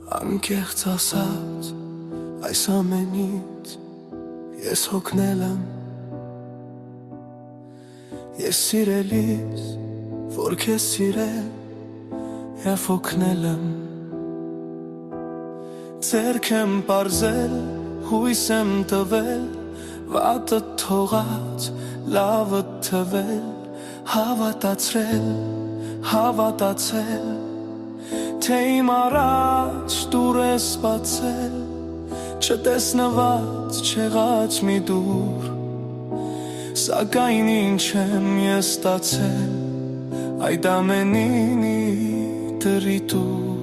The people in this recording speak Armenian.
Անկեղծ ասած այս ամենից ես հոգնել եմ Ես սիրելիս որ քեզ սիրել և հոգնել եմ Ձեռք եմ պարզել հույս եմ տվել վատը թողած լավը թվել հավատացել Թե իմ առաջ դուր ես բացել Չտեսնված չեղած մի դուր Սակայն ինչ եմ ես ստացել Այդ ամենինի դրի տուր